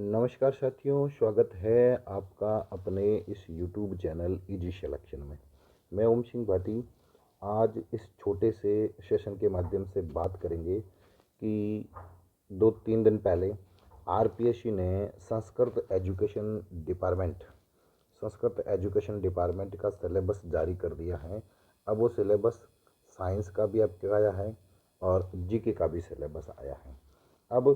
नमस्कार साथियों, स्वागत है आपका अपने इस YouTube चैनल इजी सिलेक्शन में। मैं ओम सिंह भाटी। आज इस छोटे से सेशन के माध्यम से बात करेंगे कि 2-3 दिन पहले आरपीएससी ने संस्कृत एजुकेशन डिपार्टमेंट का सिलेबस जारी कर दिया है। अब वो सिलेबस साइंस का भी अब आया है और जीके का भी सिलेबस आया है। अब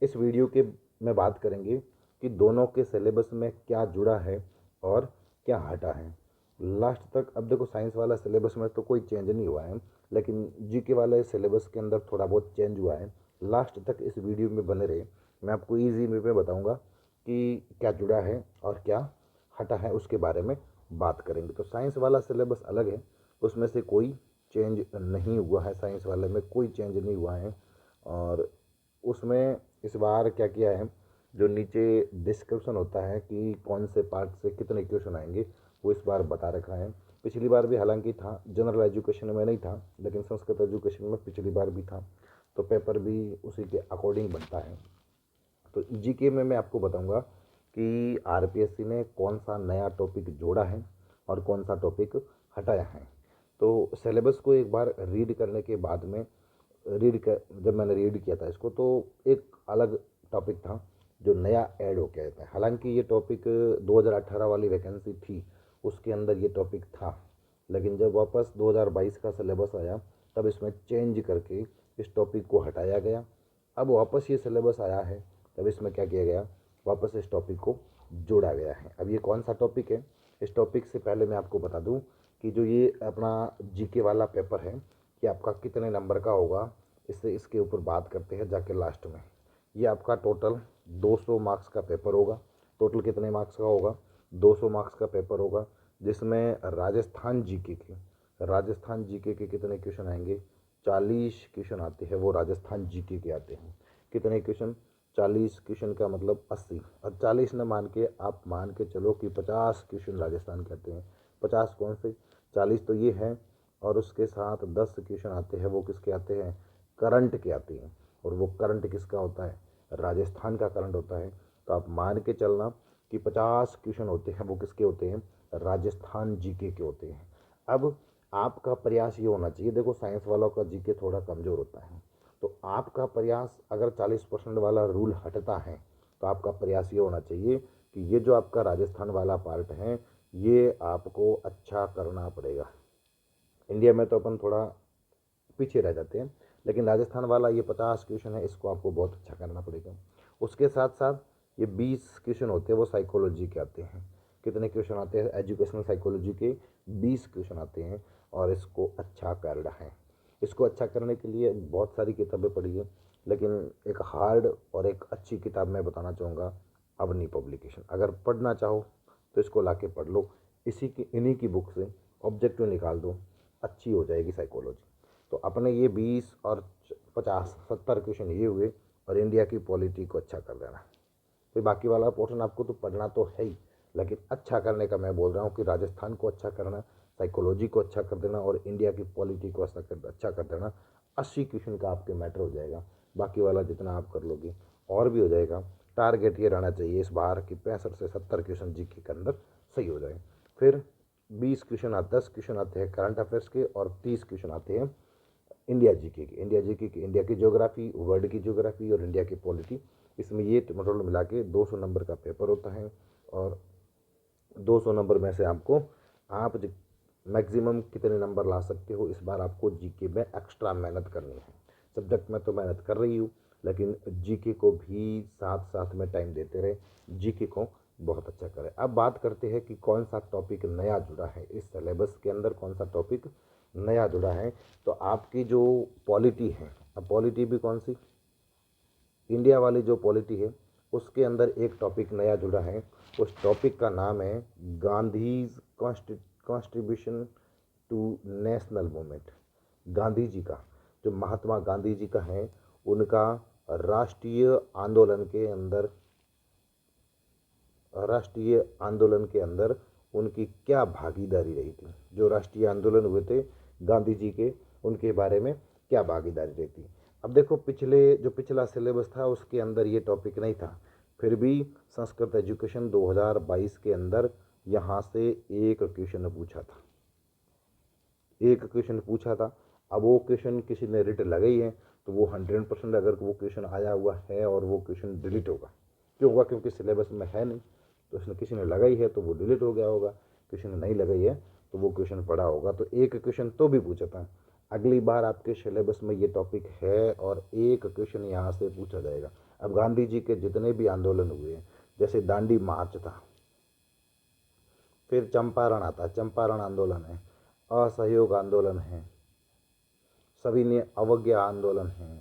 इस वीडियो के में बात करेंगे कि दोनों के सिलेबस में क्या जुड़ा है और क्या हटा है। लास्ट तक अब देखो, साइंस वाला सिलेबस में तो कोई चेंज नहीं हुआ है, लेकिन जीके वाले सिलेबस के अंदर थोड़ा बहुत चेंज हुआ है। लास्ट तक इस वीडियो में बने रहे, मैं आपको ईजी वे में बताऊंगा कि क्या जुड़ा है और क्या हटा है, उसके बारे में बात करेंगे। तो साइंस वाला सिलेबस अलग है, उसमें से कोई चेंज नहीं हुआ है, साइंस वाले में कोई चेंज नहीं हुआ है। और उसमें इस बार क्या किया है, जो नीचे डिस्क्रिप्शन होता है कि कौन से पार्ट से कितने क्वेश्चन आएंगे, वो इस बार बता रखा है। पिछली बार भी हालांकि था, जनरल एजुकेशन में नहीं था, लेकिन संस्कृत एजुकेशन में पिछली बार भी था, तो पेपर भी उसी के अकॉर्डिंग बनता है। तो जीके में मैं आपको बताऊंगा कि आरपीएससी ने कौन सा नया टॉपिक जोड़ा है और कौन सा टॉपिक हटाया है। तो सिलेबस को एक बार रीड करने के बाद में जब मैंने रीड किया था इसको, तो एक अलग टॉपिक था जो नया ऐड हो गया था। हालांकि ये टॉपिक 2018 वाली वैकेंसी थी, उसके अंदर ये टॉपिक था, लेकिन जब वापस 2022 का सिलेबस आया तब इसमें चेंज करके इस टॉपिक को हटाया गया। अब वापस ये सिलेबस आया है, तब इसमें क्या किया गया, वापस इस टॉपिक को जोड़ा गया है। अब ये कौन सा टॉपिक है, इस टॉपिक से पहले मैं आपको बता दूं कि जो ये अपना जीके वाला पेपर है कि आपका कितने नंबर का होगा, इससे इसके ऊपर बात करते हैं जाके लास्ट में। ये आपका टोटल 200 मार्क्स का पेपर होगा। टोटल कितने मार्क्स का होगा, 200 मार्क्स का पेपर होगा, जिसमें राजस्थान जीके के कितने क्वेश्चन आएंगे, 40 क्वेश्चन आते हैं, वो राजस्थान जीके के आते हैं। कितने क्वेश्चन, 40 क्वेश्चन का मतलब 80, और 40 न मान के आप मान के चलो कि 50 क्वेश्चन राजस्थान के आते हैं। 50 कौन से, 40 तो ये हैं, और उसके साथ 10 क्वेश्चन आते हैं, वो किसके आते हैं, करंट के आते हैं। और वो करंट किसका होता है, राजस्थान का करंट होता है। तो आप मान के चलना कि 50 क्वेश्चन होते हैं, वो किसके होते हैं, राजस्थान जीके के होते हैं। अब आपका प्रयास ये होना चाहिए, देखो साइंस वालों का जीके थोड़ा कमज़ोर होता है, तो आपका प्रयास अगर 40% वाला रूल हटता है, तो आपका प्रयास ये होना चाहिए कि ये जो आपका राजस्थान वाला पार्ट है, ये आपको अच्छा करना पड़ेगा। इंडिया में तो अपन थोड़ा पीछे रह जाते हैं, लेकिन राजस्थान वाला ये 50 क्वेश्चन है, इसको आपको बहुत अच्छा करना पड़ेगा। उसके साथ साथ ये 20 क्वेश्चन होते हैं, वो साइकोलॉजी के आते हैं। कितने क्वेश्चन आते हैं, एजुकेशनल साइकोलॉजी के 20 क्वेश्चन आते हैं, और इसको अच्छा करना है। इसको अच्छा करने के लिए बहुत सारी किताबें पढ़ी है, लेकिन एक हार्ड और एक अच्छी किताब मैं बताना चाहूँगा, अवनी पब्लिकेशन। अगर पढ़ना चाहो तो इसको ला के पढ़ लो, इन्हीं की बुक से ऑब्जेक्टिव निकाल दो, अच्छी हो जाएगी साइकोलॉजी। तो अपने ये 20 और 50 70 क्वेश्चन ये हुए, और इंडिया की पॉलिटी को अच्छा कर देना। तो बाकी वाला पोर्शन आपको तो पढ़ना तो है ही, लेकिन अच्छा करने का मैं बोल रहा हूँ कि राजस्थान को अच्छा करना, साइकोलॉजी को अच्छा कर देना, और इंडिया की पॉलिटी को अच्छा कर देना। 80 क्वेश्चन का आपके मैटर हो जाएगा, बाकी वाला जितना आप कर लोगे और भी हो जाएगा। टारगेट ये रहना चाहिए इस बार कि 65 से 70 क्वेश्चन जीके के अंदर सही हो जाए। फिर 10 क्वेश्चन आते हैं करंट अफेयर्स के, और 30 क्वेश्चन आते हैं इंडिया की ज्योग्राफी, वर्ल्ड की ज्योग्राफी और इंडिया की पॉलिटी। इसमें ये टोटल मिला के 200 नंबर का पेपर होता है, और 200 नंबर में से आपको आप मैक्सिमम कितने नंबर ला सकते हो, इस बार आपको जीके में एक्स्ट्रा मेहनत करनी है। सब्जेक्ट में तो मेहनत कर रही हूँ, लेकिन जीके को भी साथ साथ में टाइम देते रहे, जीके को बहुत अच्छा करें। अब बात करते हैं कि कौन सा टॉपिक नया जुड़ा है इस सिलेबस के अंदर, कौन सा टॉपिक नया जुड़ा है। तो आपकी जो पॉलिटी है, अब पॉलिटी भी कौन सी, इंडिया वाली जो पॉलिटी है, उसके अंदर एक टॉपिक नया जुड़ा है। उस टॉपिक का नाम है Gandhi's contribution to national movement. Gandhi ji का, जो महात्मा गांधी जी का है, उनका राष्ट्रीय आंदोलन के अंदर राष्ट्रीय आंदोलन के अंदर उनकी क्या भागीदारी रही थी। जो राष्ट्रीय आंदोलन हुए थे गांधी जी के, उनके बारे में क्या भागीदारी रही थी। अब देखो, पिछला सिलेबस था उसके अंदर ये टॉपिक नहीं था, फिर भी संस्कृत एजुकेशन 2022 के अंदर यहाँ से एक क्वेश्चन पूछा था, एक क्वेश्चन पूछा था। अब वो क्वेश्चन किसी ने रिट लगाई है तो वो 100% अगर वो क्वेश्चन आया हुआ है और वो क्वेश्चन डिलीट होगा। क्यों होगा? क्योंकि सिलेबस में है नहीं, तो इसने किसी ने लगाई है तो वो डिलीट हो गया होगा, किसी ने नहीं लगाई है तो वो क्वेश्चन पड़ा होगा। तो एक क्वेश्चन तो भी पूछा था। अगली बार आपके सिलेबस में ये टॉपिक है और एक क्वेश्चन यहाँ से पूछा जाएगा। अब गांधी जी के जितने भी आंदोलन हुए हैं, जैसे दांडी मार्च था, फिर चंपारण आता, चंपारण आंदोलन है, असहयोग आंदोलन है, सभी ने अवज्ञा आंदोलन है,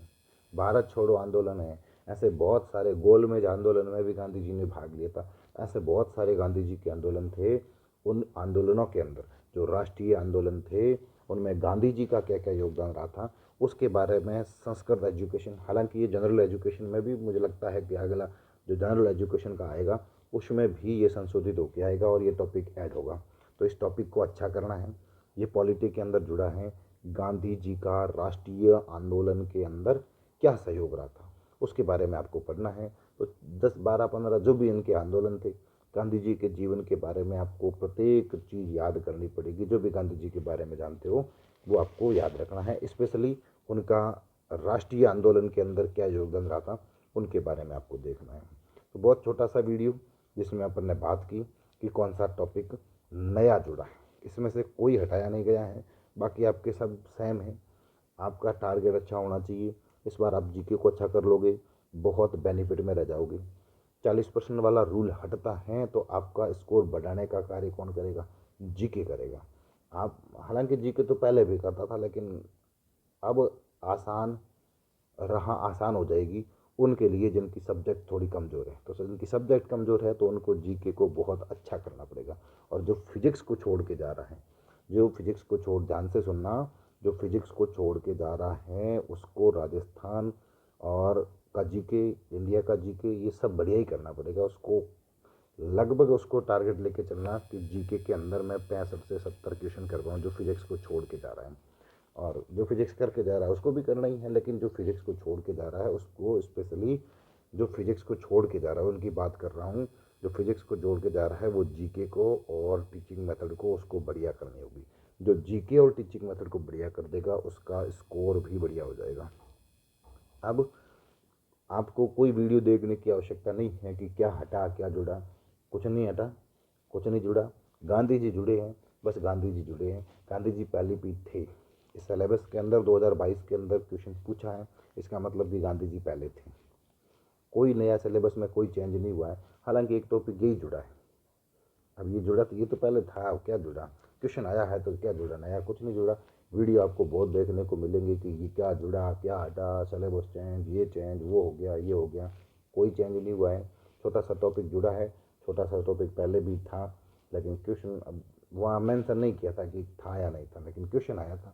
भारत छोड़ो आंदोलन है, ऐसे बहुत सारे, गोलमेज आंदोलन में भी गांधी जी ने भाग लिया था। ऐसे बहुत सारे गांधी जी के आंदोलन थे। उन आंदोलनों के अंदर जो राष्ट्रीय आंदोलन थे उनमें गांधी जी का क्या क्या योगदान रहा था उसके बारे में संस्कृत एजुकेशन, हालांकि ये जनरल एजुकेशन में भी मुझे लगता है कि अगला जो जनरल एजुकेशन का आएगा उसमें भी ये संशोधित होकर आएगा और ये टॉपिक ऐड होगा। तो इस टॉपिक को अच्छा करना है। ये पॉलिटी के अंदर जुड़ा है। गांधी जी का राष्ट्रीय आंदोलन के अंदर क्या सहयोग रहा था उसके बारे में आपको पढ़ना है। तो 10, 12, 15 जो भी इनके आंदोलन थे, गांधी जी के जीवन के बारे में आपको प्रत्येक चीज़ याद करनी पड़ेगी। जो भी गांधी जी के बारे में जानते हो वो आपको याद रखना है। स्पेशली उनका राष्ट्रीय आंदोलन के अंदर क्या योगदान रहा था उनके बारे में आपको देखना है। तो बहुत छोटा सा वीडियो जिसमें अपन ने बात की कि कौन सा टॉपिक नया जुड़ा है, इसमें से कोई हटाया नहीं गया है, बाकी आपके सब सेम है। आपका टारगेट अच्छा होना चाहिए। इस बार आप जीके को अच्छा कर लोगे, बहुत बेनिफिट में रह जाओगे। 40% वाला रूल हटता है तो आपका स्कोर बढ़ाने का कार्य कौन करेगा? जीके करेगा। आप, हालांकि जीके तो पहले भी करता था लेकिन अब आसान आसान हो जाएगी उनके लिए जिनकी सब्जेक्ट थोड़ी कमज़ोर है। तो जिनकी सब्जेक्ट कमज़ोर है तो उनको जीके को बहुत अच्छा करना पड़ेगा। और जो फिजिक्स को छोड़ के जा रहा है, जो फिजिक्स को छोड़, ध्यान से सुनना, जो फिजिक्स को छोड़ के जा रहा है उसको राजस्थान और का जीके, इंडिया का जीके, ये सब बढ़िया ही करना पड़ेगा उसको। लगभग उसको टारगेट लेके चलना कि जीके के अंदर मैं 65 से 70 क्वेश्चन कर पाऊँ जो फिजिक्स को छोड़ के जा रहा है। और जो फिजिक्स करके जा रहा है उसको भी करना ही है, लेकिन जो फिजिक्स को छोड़ के जा रहा है उसको, स्पेशली जो फिजिक्स को छोड़ के जा रहा है उनकी बात कर रहा हूँ। जो फिजिक्स को जोड़ के जा रहा है वो जीके को और टीचिंग मेथड को उसको बढ़िया करनी होगी। जो जीके और टीचिंग मेथड को बढ़िया कर देगा उसका स्कोर भी बढ़िया हो जाएगा। अब आपको कोई वीडियो देखने की आवश्यकता नहीं है कि क्या हटा क्या जुड़ा, कुछ नहीं हटा, कुछ नहीं जुड़ा। गांधी जी जुड़े हैं, बस गांधी जी जुड़े हैं। गांधी जी पहले भी थे। इस सिलेबस के अंदर 2022 के अंदर क्वेश्चन पूछा है, इसका मतलब कि गांधी जी पहले थे। कोई नया सिलेबस में कोई चेंज नहीं हुआ है। हालांकि एक टॉपिक यही जुड़ा है। अब ये जुड़ा तो ये तो पहले था, क्या जुड़ा? क्वेश्चन आया है तो क्या जुड़ा? नया कुछ नहीं जुड़ा। वीडियो आपको बहुत देखने को मिलेंगे कि ये क्या जुड़ा, क्या हटा, सिलेबस चेंज, ये चेंज, वो हो गया, ये हो गया। कोई चेंज नहीं हुआ है। छोटा सा टॉपिक जुड़ा है। छोटा सा टॉपिक पहले भी था लेकिन क्वेश्चन अब वहाँ मेंशन नहीं किया था कि था या नहीं था, लेकिन क्वेश्चन आया था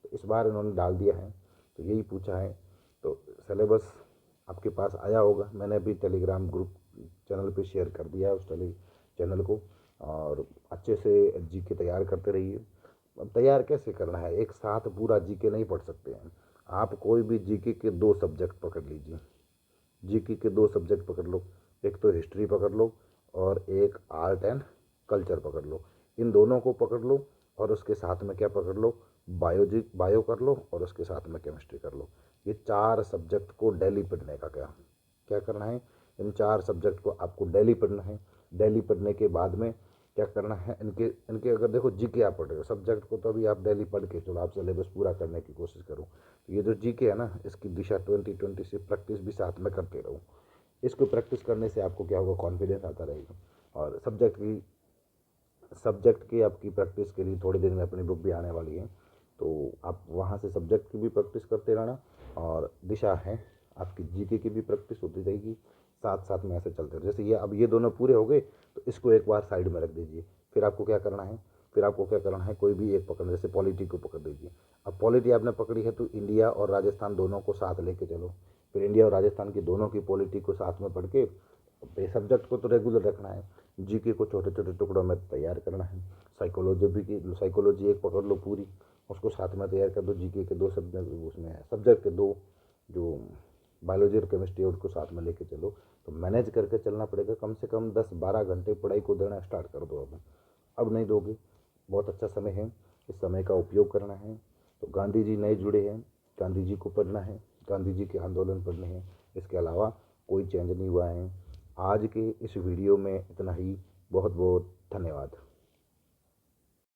तो इस बार इन्होंने डाल दिया है। तो यही पूछा है। तो सिलेबस आपके पास आया होगा। मैंने अभी टेलीग्राम ग्रुप चैनल पे शेयर कर दिया है उस चैनल को। और अच्छे से जीके तैयार करते रहिए। अब तैयार कैसे करना है? एक साथ पूरा जीके नहीं पढ़ सकते हैं आप। कोई भी जीके के 2 सब्जेक्ट पकड़ लीजिए। जीके के 2 सब्जेक्ट पकड़ लो, एक तो हिस्ट्री पकड़ लो और एक आर्ट एंड कल्चर पकड़ लो। इन दोनों को पकड़ लो और उसके साथ में क्या पकड़ लो? बायो कर लो और उसके साथ में केमिस्ट्री कर लो। ये 4 सब्जेक्ट को डेली पढ़ने का क्या क्या करना है? इन 4 सब्जेक्ट को आपको डेली पढ़ना है। डेली पढ़ने के बाद में क्या करना है? इनके इनके अगर देखो जीके आप पढ़ रहे हो सब्जेक्ट को, तो अभी आप डेली पढ़ के चलो, आप सिलेबस पूरा करने की कोशिश करो। तो ये जो जीके है ना, इसकी दिशा 2020 से प्रैक्टिस भी साथ में करते रहो। इसको प्रैक्टिस करने से आपको क्या होगा? कॉन्फिडेंस आता रहेगा। और सब्जेक्ट की आपकी प्रैक्टिस के लिए थोड़े दिन में अपनी बुक भी आने वाली है, तो आप वहाँ से सब्जेक्ट की भी प्रैक्टिस करते रहना। और दिशा है आपकी जीके की भी प्रैक्टिस होती रहेगी, साथ साथ में ऐसे चलते रहे। जैसे ये अब ये दोनों पूरे हो गए तो इसको एक बार साइड में रख दीजिए। फिर आपको क्या करना है? कोई भी एक पकड़ना, जैसे पॉलिटी को पकड़ लीजिए। अब पॉलिटी आपने पकड़ी है तो इंडिया और राजस्थान दोनों को साथ लेके चलो। फिर इंडिया और राजस्थान की दोनों की पॉलिटी को साथ में पढ़ के, सब्जेक्ट को तो रेगुलर रखना है, जीके को छोटे छोटे टुकड़ों में तैयार करना है। साइकोलॉजी एक पकड़ लो पूरी, उसको साथ में तैयार कर दो। जीके के 2 सब्जेक्ट उसमें है, सब्जेक्ट के 2 जो बायोलॉजी और केमिस्ट्री और उसको साथ में लेके चलो, तो मैनेज करके चलना पड़ेगा। कम से कम 10-12 घंटे पढ़ाई को देना स्टार्ट कर दो। अब नहीं दोगे, बहुत अच्छा समय है, इस समय का उपयोग करना है। तो गांधी जी नए जुड़े हैं, गांधी जी को पढ़ना है, गांधी जी के आंदोलन पढ़ने हैं। इसके अलावा कोई चेंज नहीं हुआ है। आज के इस वीडियो में इतना ही। बहुत बहुत धन्यवाद।